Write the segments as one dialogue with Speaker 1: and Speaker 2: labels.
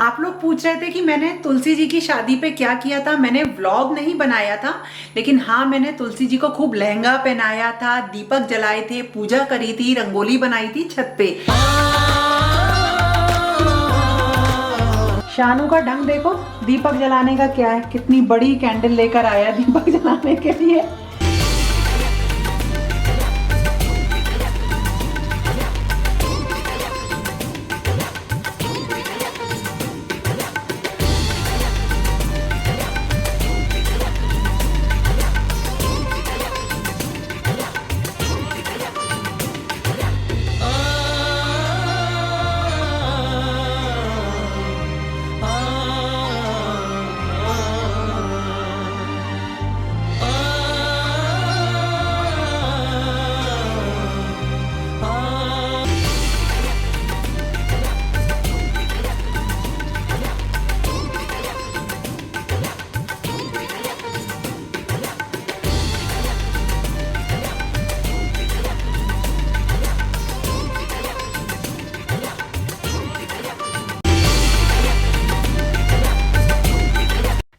Speaker 1: आप लोग पूछ रहे थे कि मैंने तुलसी जी की शादी पे क्या किया था। मैंने व्लॉग नहीं बनाया था, लेकिन हाँ, मैंने तुलसी जी को खूब लहंगा पहनाया था, दीपक जलाए थे, पूजा करी थी, रंगोली बनाई थी छत पे। शानू का ढंग देखो दीपक जलाने का क्या है, कितनी बड़ी कैंडल लेकर आया दीपक जलाने के लिए।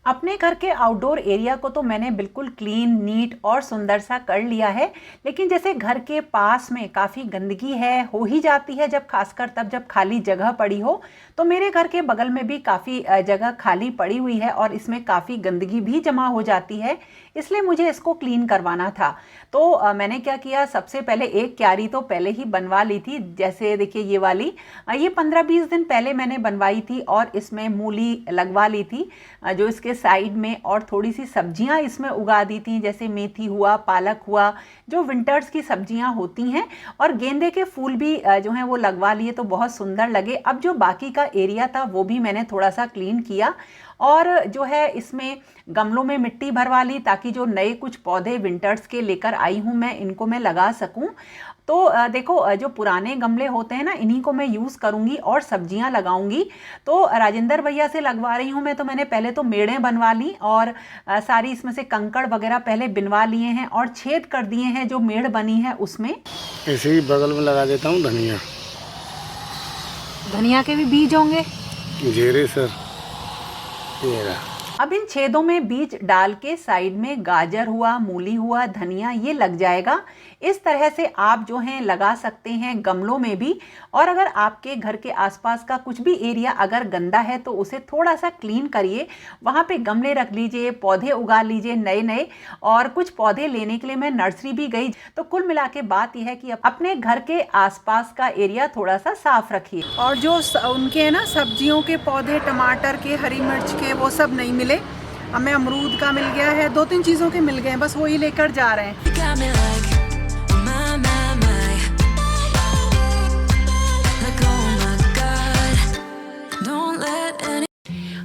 Speaker 1: अपने घर के आउटडोर एरिया को तो मैंने बिल्कुल क्लीन, नीट और सुंदर सा कर लिया है, लेकिन जैसे घर के पास में काफ़ी गंदगी है, हो ही जाती है जब खासकर तब जब खाली जगह पड़ी हो। तो मेरे घर के बगल में भी काफ़ी जगह खाली पड़ी हुई है और इसमें काफ़ी गंदगी भी जमा हो जाती है, इसलिए मुझे इसको क्लीन करवाना था। तो मैंने क्या किया, सबसे पहले एक क्यारी तो पहले ही बनवा ली थी। जैसे देखिए ये वाली, ये 15-20 दिन पहले मैंने बनवाई थी और इसमें मूली लगवा ली थी जो इसके साइड में, और थोड़ी सी सब्जियां इसमें उगा दी थी, जैसे मेथी हुआ, पालक हुआ, जो विंटर्स की सब्जियां होती हैं, और गेंदे के फूल भी जो हैं वो लगवा लिए तो बहुत सुंदर लगे। अब जो बाकी का एरिया था वो भी मैंने थोड़ा सा क्लीन किया और जो है इसमें गमलों में मिट्टी भरवा ली, ताकि जो नए कुछ पौधे विंटर्स के लेकर आई हूँ मैं, इनको मैं लगा सकूँ। तो देखो जो पुराने गमले होते हैं ना, इन्हीं को मैं यूज़ करूँगी और सब्जियां लगाऊंगी। तो राजेंद्र भैया से लगवा रही हूँ मैं। तो मैंने पहले तो मेड़ें बनवा ली और सारी इसमें से कंकड़ वगैरह पहले बिनवा लिए हैं और छेद कर दिए हैं जो मेड़ बनी है उसमें।
Speaker 2: ऐसे ही बगल में लगा देता हूँ धनिया।
Speaker 1: धनिया के भी बीज होंगे
Speaker 2: जीरे सर, ये रहा।
Speaker 1: अब इन छेदों में बीज डाल के साइड में गाजर हुआ, मूली हुआ, धनिया, ये लग जाएगा। इस तरह से आप जो हैं लगा सकते हैं गमलों में भी। और अगर आपके घर के आसपास का कुछ भी एरिया अगर गंदा है तो उसे थोड़ा सा क्लीन करिए, वहाँ पे गमले रख लीजिए, पौधे उगा लीजिए नए नए। और कुछ पौधे लेने के लिए मैं नर्सरी भी गई। तो कुल मिला के बात यह है कि अपने घर के आसपास का एरिया थोड़ा सा साफ रखिए। और जो उनके है ना सब्जियों के पौधे, टमाटर के, हरी मिर्च के, वो सब नहीं मिले। हमें अमरूद का मिल गया है, 2-3 चीज़ों के मिल गए हैं, बस वही लेकर जा रहे हैं।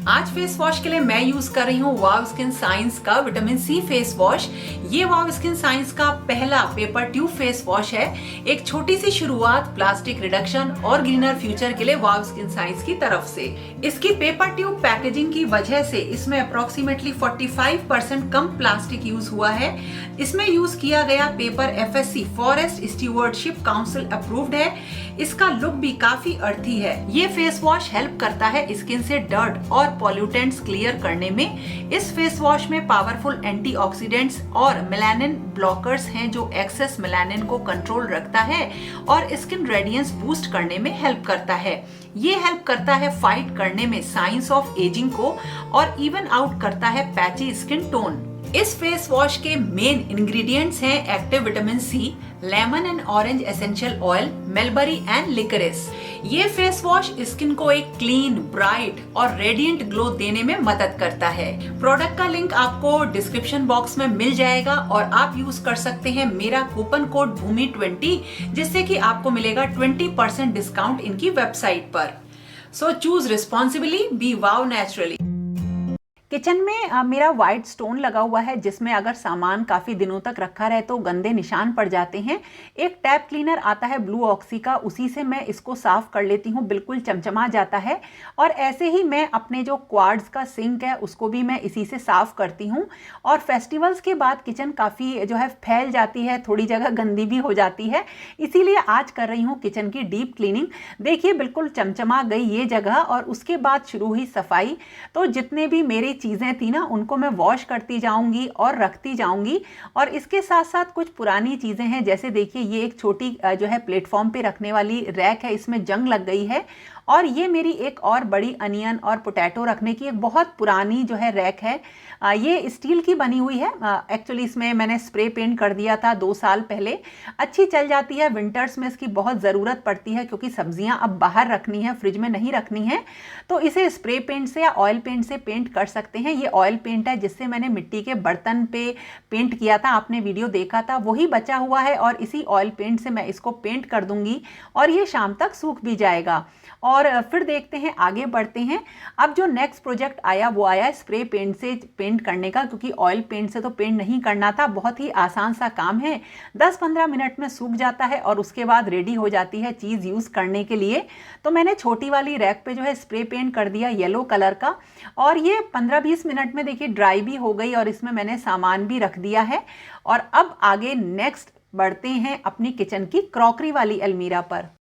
Speaker 1: आज फेस वॉश के लिए मैं यूज कर रही हूँ वाव स्किन साइंस का विटामिन सी फेस वॉश। ये वाव स्किन साइंस का पहला पेपर ट्यूब फेस वॉश है। एक छोटी सी शुरुआत प्लास्टिक रिडक्शन और ग्रीनर फ्यूचर के लिए वाव स्किन साइंस की तरफ से। इसकी पेपर ट्यूब पैकेजिंग की वजह से इसमें अप्रोक्सीमेटली 45% कम प्लास्टिक यूज हुआ है। इसमें यूज किया गया paper FSC forest stewardship council approved है। इसका लुक भी काफी अर्थी है। ये फेस वॉश हेल्प करता है स्किन से डर्ट और पॉल्यूटेंट्स क्लियर करने में। इस फेस वॉश में पावरफुल एंटीऑक्सीडेंट्स और मेलानिन ब्लॉकर्स हैं जो एक्सेस मेलानिन को कंट्रोल रखता है और स्किन रेडियंस बूस्ट करने में हेल्प करता है। ये हेल्प करता है फाइट करने में साइंस ऑफ एजिंग को और इवन आउट करता है पैची स्किन टोन। इस फेस वॉश के मेन इंग्रेडिएंट्स हैं active vitamin C, lemon and orange essential oil, mulberry and liquorice. ये फेस वॉश स्किन को एक क्लीन, ब्राइट और रेडिएंट ग्लो देने में मदद करता है। प्रोडक्ट का लिंक आपको डिस्क्रिप्शन बॉक्स में मिल जाएगा और आप यूज कर सकते हैं मेरा कूपन कोड भूमि20, जिससे कि आपको मिलेगा 20% डिस्काउंट इनकी वेबसाइट पर। सो चूज रिस्पॉन्सिबली, बी वाव नेचुरली। किचन में मेरा वाइट स्टोन लगा हुआ है, जिसमें अगर सामान काफ़ी दिनों तक रखा रहे तो गंदे निशान पड़ जाते हैं। एक टैप क्लीनर आता है ब्लू ऑक्सी का, उसी से मैं इसको साफ़ कर लेती हूँ, बिल्कुल चमचमा जाता है। और ऐसे ही मैं अपने जो क्वार्ट्ज का सिंक है उसको भी मैं इसी से साफ़ करती हूँ। और फेस्टिवल्स के बाद किचन काफ़ी जो है फैल जाती है, थोड़ी जगह गंदी भी हो जाती है, इसीलिए आज कर रही हूँ किचन की डीप क्लीनिंग। देखिए बिल्कुल चमचमा गई ये जगह, और उसके बाद शुरू हुई सफाई। तो जितने भी मेरी चीज़ें थी ना उनको मैं वॉश करती जाऊंगी और रखती जाऊंगी। और इसके साथ साथ कुछ पुरानी चीज़ें हैं, जैसे देखिए ये एक छोटी जो है प्लेटफॉर्म पे रखने वाली रैक है, इसमें जंग लग गई है। और ये मेरी एक और बड़ी अनियन और पोटैटो रखने की एक बहुत पुरानी जो है रैक है। ये स्टील की बनी हुई है। एक्चुअली इसमें मैंने स्प्रे पेंट कर दिया था 2 साल पहले। अच्छी चल जाती है, विंटर्स में इसकी बहुत ज़रूरत पड़ती है क्योंकि सब्जियां अब बाहर रखनी है, फ्रिज में नहीं रखनी है। तो इसे स्प्रे पेंट से या ऑयल पेंट से पेंट कर सकते हैं। ये ऑयल पेंट है जिससे मैंने मिट्टी के बर्तन पे पेंट किया था, आपने वीडियो देखा था, वही बचा हुआ है। और इसी ऑयल पेंट से मैं इसको पेंट कर दूंगी और ये शाम तक सूख भी जाएगा। और फिर देखते हैं, आगे बढ़ते हैं। अब जो नेक्स्ट प्रोजेक्ट आया वो आया स्प्रे पेंट से पेंट करने का, क्योंकि ऑयल पेंट से तो पेंट नहीं करना था। बहुत ही आसान सा काम है, 10-15 मिनट में सूख जाता है और उसके बाद रेडी हो जाती है चीज़ यूज़ करने के लिए। तो मैंने छोटी वाली रैक पे जो है स्प्रे पेंट कर दिया येलो कलर का, और ये 15-20 मिनट में देखिए ड्राई भी हो गई और इसमें मैंने सामान भी रख दिया है। और अब आगे नेक्स्ट बढ़ते हैं अपनी किचन की क्रॉकरी वाली अलमीरा पर।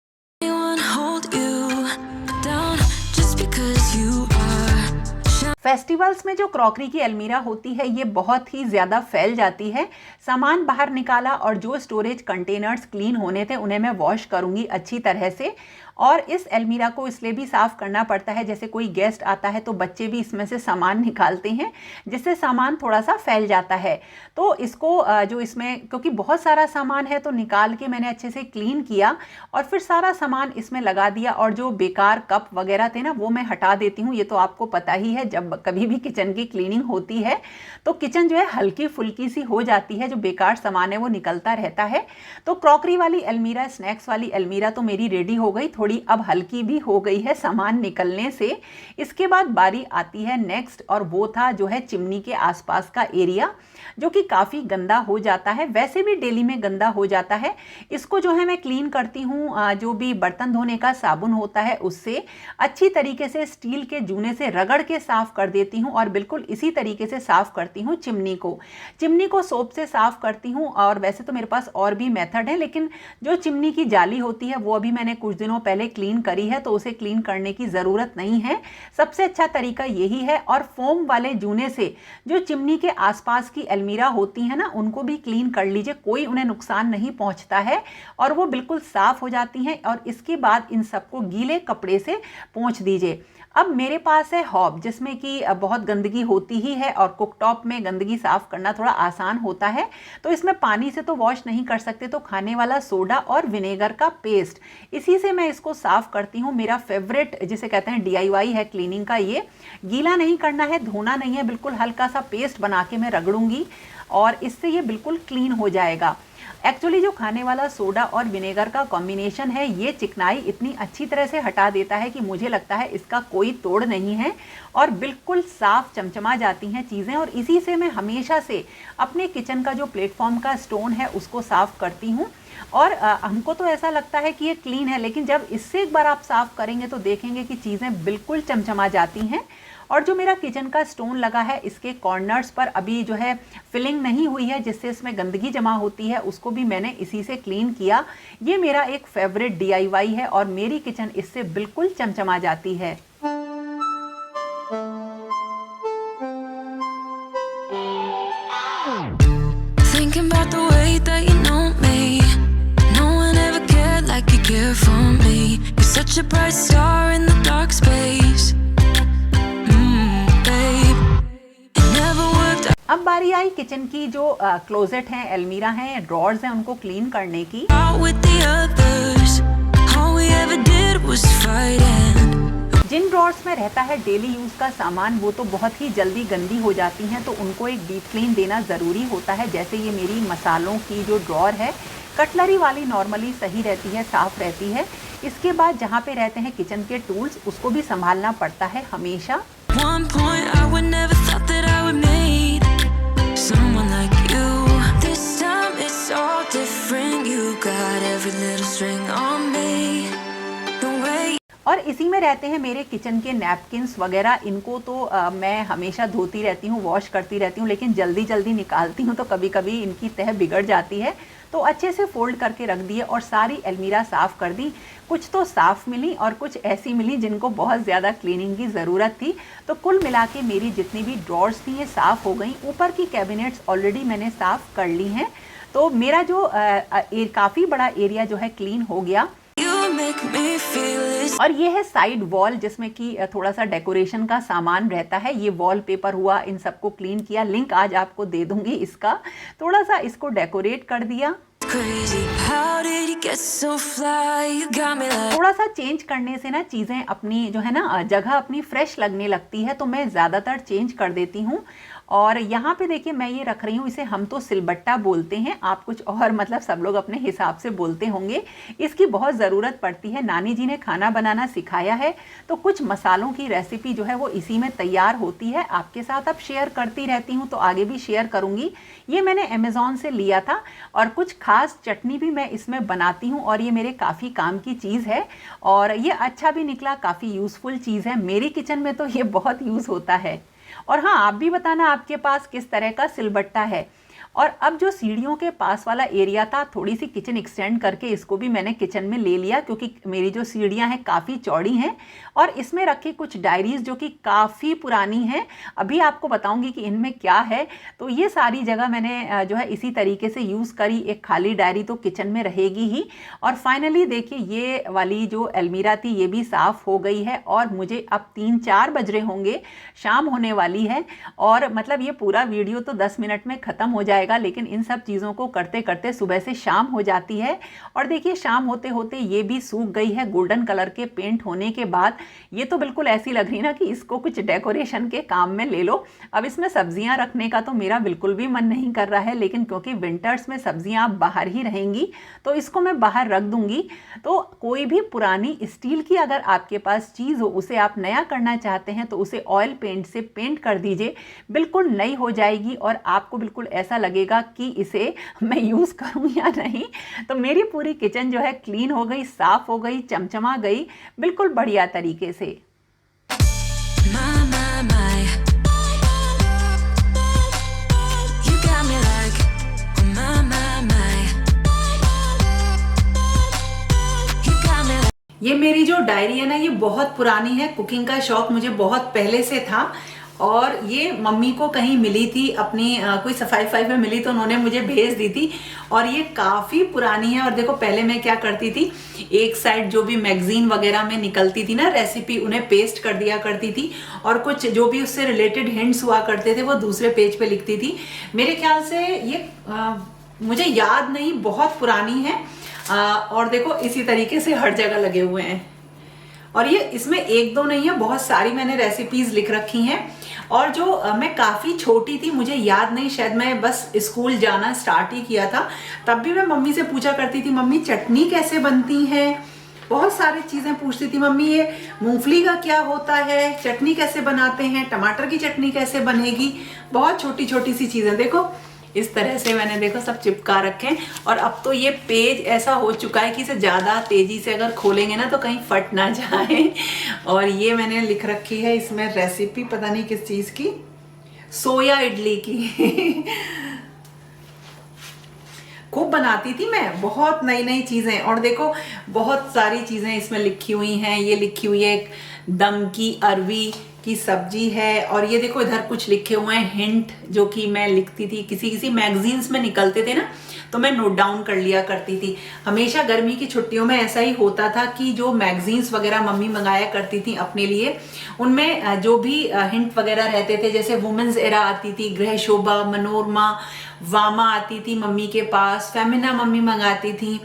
Speaker 1: फेस्टिवल्स में जो क्रॉकरी की अलमीरा होती है ये बहुत ही ज़्यादा फैल जाती है। सामान बाहर निकाला और जो स्टोरेज कंटेनर्स क्लीन होने थे उन्हें मैं वॉश करूँगी अच्छी तरह से। और इस अलमीरा को इसलिए भी साफ़ करना पड़ता है, जैसे कोई गेस्ट आता है तो बच्चे भी इसमें से सामान निकालते हैं, जिससे सामान थोड़ा सा फैल जाता है। तो इसको जो इसमें क्योंकि बहुत सारा सामान है तो निकाल के मैंने अच्छे से क्लीन किया और फिर सारा सामान इसमें लगा दिया। और जो बेकार कप वगैरह थे ना वो मैं हटा देती हूँ। ये तो आपको पता ही है, जब कभी भी किचन की क्लीनिंग होती है तो किचन जो है हल्की फुल्की सी हो जाती है, जो बेकार सामान है वो निकलता रहता है। तो क्रॉकरी वाली अलमीरा, स्नैक्स वाली अलमीरा तो मेरी रेडी हो गई, थोड़ी अब हल्की भी हो गई है सामान निकलने से। इसके बाद बारी आती है नेक्स्ट, और वो था जो है चिमनी के आसपास का एरिया, जो कि काफ़ी गंदा हो जाता है, वैसे भी डेली में गंदा हो जाता है। इसको जो है मैं क्लीन करती हूँ, जो भी बर्तन धोने का साबुन होता है उससे अच्छी तरीके से स्टील के जूने से रगड़ के साफ़ कर देती हूँ। और बिल्कुल इसी तरीके से साफ़ करती हूँ चिमनी को सोप से साफ़ करती हूँ। और वैसे तो मेरे पास और भी मेथड है, लेकिन जो चिमनी की जाली होती है वो अभी मैंने कुछ दिनों पहले क्लीन करी है, तो उसे क्लीन करने की ज़रूरत नहीं है। सबसे अच्छा तरीका यही है। और फोम वाले जूने से जो चिमनी के आसपास की अलमीरा होती है ना उनको भी क्लीन कर लीजिए, कोई उन्हें नुकसान नहीं पहुंचता है और वो बिल्कुल साफ़ हो जाती हैं। और इसके बाद इन सबको गीले कपड़े से पोंछ दीजिए। अब मेरे पास है हॉब, जिसमें कि बहुत गंदगी होती ही है और कुकटॉप में गंदगी साफ़ करना थोड़ा आसान होता है। तो इसमें पानी से तो वॉश नहीं कर सकते, तो खाने वाला सोडा और विनेगर का पेस्ट, इसी से मैं इसको साफ़ करती हूँ। मेरा फेवरेट जिसे कहते हैं DIY है क्लीनिंग का। ये गीला नहीं करना है, धोना नहीं है, बिल्कुल हल्का सा पेस्ट बना के मैं रगड़ूंगी और इससे ये बिल्कुल क्लीन हो जाएगा। एक्चुअली जो खाने वाला सोडा और विनेगर का कॉम्बिनेशन है ये चिकनाई इतनी अच्छी तरह से हटा देता है कि मुझे लगता है इसका कोई तोड़ नहीं है और बिल्कुल साफ चमचमा जाती हैं चीज़ें। और इसी से मैं हमेशा से अपने किचन का जो प्लेटफॉर्म का स्टोन है उसको साफ़ करती हूँ। और हमको तो ऐसा लगता है कि ये क्लीन है, लेकिन जब इससे एक बार आप साफ़ करेंगे तो देखेंगे कि चीज़ें बिल्कुल चमचमा जाती हैं। और जो मेरा किचन का स्टोन लगा है इसके कॉर्नर्स पर अभी जो है फिलिंग नहीं हुई है, जिससे इसमें गंदगी जमा होती है, उसको भी मैंने इसी से क्लीन किया। ये मेरा एक फेवरेट DIY है और मेरी किचन इससे बिल्कुल चमचमा जाती है।
Speaker 3: Thinking about the way that you know me, no one ever cared like you care for me. You're such a bright star in the dark space.
Speaker 1: अब बारी आई किचन की जो क्लोजेट हैं, अलमीरा हैं, ड्रॉर्स हैं, उनको क्लीन करने की। जिन ड्रॉर्स में रहता है डेली यूज़ का सामान वो तो बहुत ही जल्दी गंदी हो जाती हैं, तो उनको एक डीप क्लीन देना ज़रूरी होता है। जैसे ये मेरी मसालों की जो ड्रॉर है, कटलरी वाली नॉर्मली सही रहती है, साफ़ रहती है। इसके बाद जहाँ पे रहते हैं किचन के टूल्स, उसको भी संभालना पड़ता है हमेशा। और इसी में रहते हैं मेरे किचन के नैपकिन्स वगैरह। इनको तो मैं हमेशा धोती रहती हूँ, वॉश करती रहती हूँ, लेकिन जल्दी जल्दी निकालती हूँ तो कभी कभी इनकी तह बिगड़ जाती है। तो अच्छे से फोल्ड करके रख दिए और सारी अलमीरा साफ़ कर दी। कुछ तो साफ़ मिली और कुछ ऐसी मिली जिनको बहुत ज़्यादा क्लीनिंग की ज़रूरत थी। तो कुल मिला के मेरी जितनी भी ड्रॉर्स थी ये साफ़ हो गई। ऊपर की कैबिनेट्स ऑलरेडी मैंने साफ़ कर ली हैं। तो मेरा जो काफ़ी बड़ा एरिया जो है क्लीन हो गया। और ये है साइड वॉल जिसमें कि थोड़ा सा डेकोरेशन का सामान रहता है। ये वॉलपेपर हुआ, इन सबको क्लीन किया। लिंक आज आपको दे दूंगी इसका। थोड़ा सा इसको डेकोरेट कर दिया। थोड़ा सा चेंज करने से ना चीज़ें अपनी जो है ना जगह अपनी फ्रेश लगने लगती है, तो मैं ज़्यादातर चेंज कर देती हूँ। और यहाँ पे देखिए मैं ये रख रही हूँ, इसे हम तो सिलबट्टा बोलते हैं, आप कुछ और मतलब सब लोग अपने हिसाब से बोलते होंगे। इसकी बहुत ज़रूरत पड़ती है। नानी जी ने खाना बनाना सिखाया है तो कुछ मसालों की रेसिपी जो है वो इसी में तैयार होती है। आपके साथ अब शेयर करती रहती हूँ तो आगे भी शेयर करूँगी। ये मैंने अमेज़ॉन से लिया था और कुछ खास चटनी भी मैं इसमें बनाती हूँ और ये मेरे काफ़ी काम की चीज़ है और ये अच्छा भी निकला, काफ़ी यूज़फुल चीज़ है। मेरी किचन में तो ये बहुत यूज़ होता है। और हाँ, आप भी बताना आपके पास किस तरह का सिलबट्टा है। और अब जो सीढ़ियों के पास वाला एरिया था, थोड़ी सी किचन एक्सटेंड करके इसको भी मैंने किचन में ले लिया, क्योंकि मेरी जो सीढ़ियाँ हैं काफ़ी चौड़ी हैं। और इसमें रखी कुछ डायरीज़ जो कि काफ़ी पुरानी हैं। अभी आपको बताऊंगी कि इनमें क्या है। तो ये सारी जगह मैंने जो है इसी तरीके से यूज़ करी। एक खाली डायरी तो किचन में रहेगी ही। और फाइनली देखिए ये वाली जो अलमीरा थी ये भी साफ़ हो गई है। और मुझे अब 3-4 बज रहे होंगे, शाम होने वाली है। और मतलब ये पूरा वीडियो तो 10 मिनट में ख़त्म हो जाएगा, लेकिन इन सब चीज़ों को करते करते सुबह से शाम हो जाती है। और देखिए शाम होते होते ये भी सूख गई है गोल्डन कलर के पेंट होने के बाद। ये तो बिल्कुल ऐसी लग रही ना कि इसको कुछ डेकोरेशन के काम में ले लो। अब इसमें सब्जियां रखने का तो मेरा बिल्कुल भी मन नहीं कर रहा है, लेकिन क्योंकि विंटर्स में सब्जियां बाहर ही रहेंगी तो इसको मैं बाहर रख दूंगी। तो कोई भी पुरानी स्टील की अगर आपके पास चीज़ हो, उसे आप नया करना चाहते हैं तो उसे ऑयल पेंट से पेंट कर दीजिए, बिल्कुल नई हो जाएगी और आपको बिल्कुल ऐसा लगेगा कि इसे मैं यूज़ करूं या नहीं। तो मेरी पूरी किचन जो है क्लीन हो गई, साफ हो गई, चमचमा गई, बिल्कुल बढ़िया तरीके से। ये मेरी जो डायरी है ना ये बहुत पुरानी है। कुकिंग का शौक मुझे बहुत पहले से था और ये मम्मी को कहीं मिली थी, अपनी कोई सफाई में मिली तो उन्होंने मुझे भेज दी थी। और ये काफ़ी पुरानी है। और देखो पहले मैं क्या करती थी, एक साइड जो भी मैगजीन वगैरह में निकलती थी ना रेसिपी, उन्हें पेस्ट कर दिया करती थी और कुछ जो भी उससे रिलेटेड हिंट्स हुआ करते थे वो दूसरे पेज पे लिखती थी। मेरे ख्याल से ये मुझे याद नहीं, बहुत पुरानी है। और देखो इसी तरीके से हर जगह लगे हुए हैं। और ये इसमें एक दो नहीं है, बहुत सारी मैंने रेसिपीज लिख रखी हैं। और जो मैं काफ़ी छोटी थी, मुझे याद नहीं, शायद मैं बस स्कूल जाना स्टार्ट ही किया था, तब भी मैं मम्मी से पूछा करती थी, मम्मी चटनी कैसे बनती है। बहुत सारी चीज़ें पूछती थी, मम्मी ये मूंगफली का क्या होता है, चटनी कैसे बनाते हैं, टमाटर की चटनी कैसे बनेगी। बहुत छोटी छोटी सी चीज़ें देखो इस तरह से मैंने देखो सब चिपका रखे हैं। और अब तो ये पेज ऐसा हो चुका है कि इसे ज़्यादा तेज़ी से अगर खोलेंगे ना तो कहीं फट ना जाए। और ये मैंने लिख रखी है इसमें रेसिपी, पता नहीं किस चीज़ की, सोया इडली की। खूब बनाती थी मैं, बहुत नई नई चीज़ें। और देखो बहुत सारी चीज़ें इसमें लिखी हुई हैं। ये लिखी हुई है दम की अरवी की सब्जी है। और ये देखो इधर कुछ लिखे हुए हैं हिंट, जो कि मैं लिखती थी, किसी मैगजीन्स में निकलते थे ना तो मैं नोट डाउन कर लिया करती थी। हमेशा गर्मी की छुट्टियों में ऐसा ही होता था कि जो मैगजीन्स वगैरह मम्मी मंगाया करती थी अपने लिए, उनमें जो भी हिंट वगैरह रहते थे, जैसे वुमेन्स एरा आती थी, गृह शोभा, मनोरमा, वामा आती थी मम्मी के पास, फेमिना मम्मी मंगाती थी।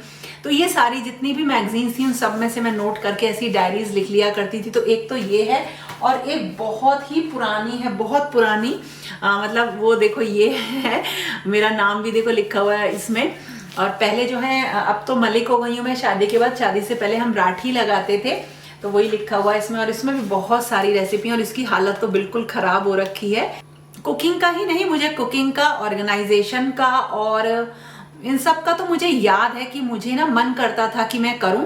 Speaker 1: तो ये सारी जितनी भी मैगजीन्स थी उन सब में से मैं नोट करके ऐसी डायरीज लिख लिया करती थी। तो एक तो ये है और एक बहुत ही पुरानी है, बहुत पुरानी, मतलब वो देखो ये है, मेरा नाम भी देखो लिखा हुआ है इसमें। और पहले जो है, अब तो मलिक हो गई हूँ मैं शादी के बाद, शादी से पहले हम राठी लगाते थे तो वही लिखा हुआ है इसमें। और इसमें भी बहुत सारी रेसिपी, और इसकी हालत तो बिल्कुल खराब हो रखी है। कुकिंग का ही नहीं, मुझे कुकिंग का, ऑर्गेनाइजेशन का और इन सब का तो मुझे याद है कि मुझे ना मन करता था कि मैं करूं।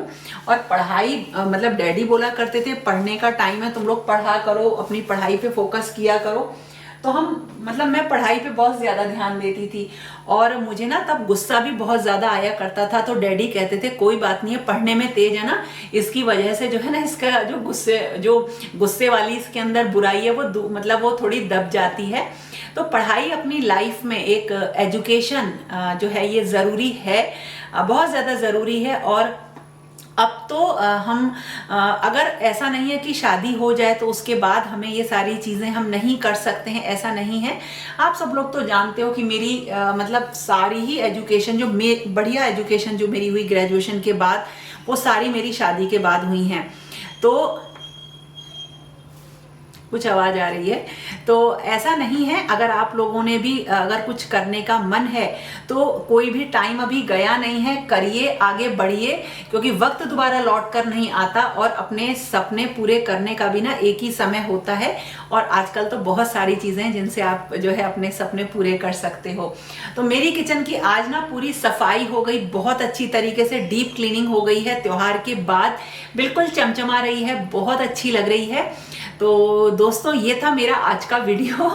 Speaker 1: और पढ़ाई मतलब डैडी बोला करते थे पढ़ने का टाइम है, तुम लोग पढ़ा करो, अपनी पढ़ाई पे फोकस किया करो। तो मैं पढ़ाई पे बहुत ज़्यादा ध्यान देती थी और मुझे ना तब गुस्सा भी बहुत ज़्यादा आया करता था। तो डैडी कहते थे कोई बात नहीं है, पढ़ने में तेज है ना, इसकी वजह से जो है ना इसका जो गुस्से वाली इसके अंदर बुराई है वो थोड़ी दब जाती है। तो पढ़ाई अपनी लाइफ में एक एजुकेशन जो है ये ज़रूरी है, बहुत ज़्यादा ज़रूरी है। और अब तो हम अगर ऐसा नहीं है कि शादी हो जाए तो उसके बाद हमें ये सारी चीज़ें हम नहीं कर सकते हैं, ऐसा नहीं है। आप सब लोग तो जानते हो कि मेरी सारी ही एजुकेशन बढ़िया एजुकेशन जो मेरी हुई ग्रेजुएशन के बाद, वो सारी मेरी शादी के बाद हुई हैं। तो कुछ आवाज़ आ रही है। तो ऐसा नहीं है, अगर आप लोगों ने भी अगर कुछ करने का मन है तो कोई भी टाइम अभी गया नहीं है, करिए, आगे बढ़िए, क्योंकि वक्त दोबारा लौट कर नहीं आता और अपने सपने पूरे करने का भी ना एक ही समय होता है। और आजकल तो बहुत सारी चीज़ें हैं जिनसे आप जो है अपने सपने पूरे कर सकते हो। तो मेरी किचन की आज ना पूरी सफाई हो गई, बहुत अच्छी तरीके से डीप क्लीनिंग हो गई है, त्योहार के बाद बिल्कुल चमचमा रही है, बहुत अच्छी लग रही है। तो दोस्तों ये था मेरा आज का वीडियो।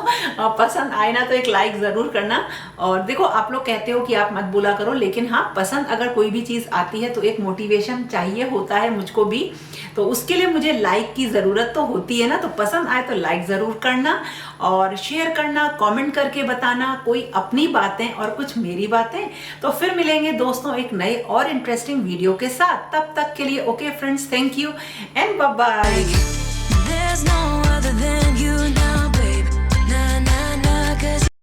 Speaker 1: पसंद आए ना तो एक लाइक ज़रूर करना। और देखो आप लोग कहते हो कि आप मत बोला करो, लेकिन हाँ, पसंद अगर कोई भी चीज़ आती है तो एक मोटिवेशन चाहिए होता है मुझको भी, तो उसके लिए मुझे लाइक की ज़रूरत तो होती है ना। तो पसंद आए तो लाइक ज़रूर करना और शेयर करना, कमेंट करके बताना कोई अपनी बातें और कुछ मेरी बातें। तो फिर मिलेंगे दोस्तों एक नए और इंटरेस्टिंग वीडियो के साथ। तब तक के लिए okay friends, thank you and bye bye.
Speaker 3: There's no other than you now.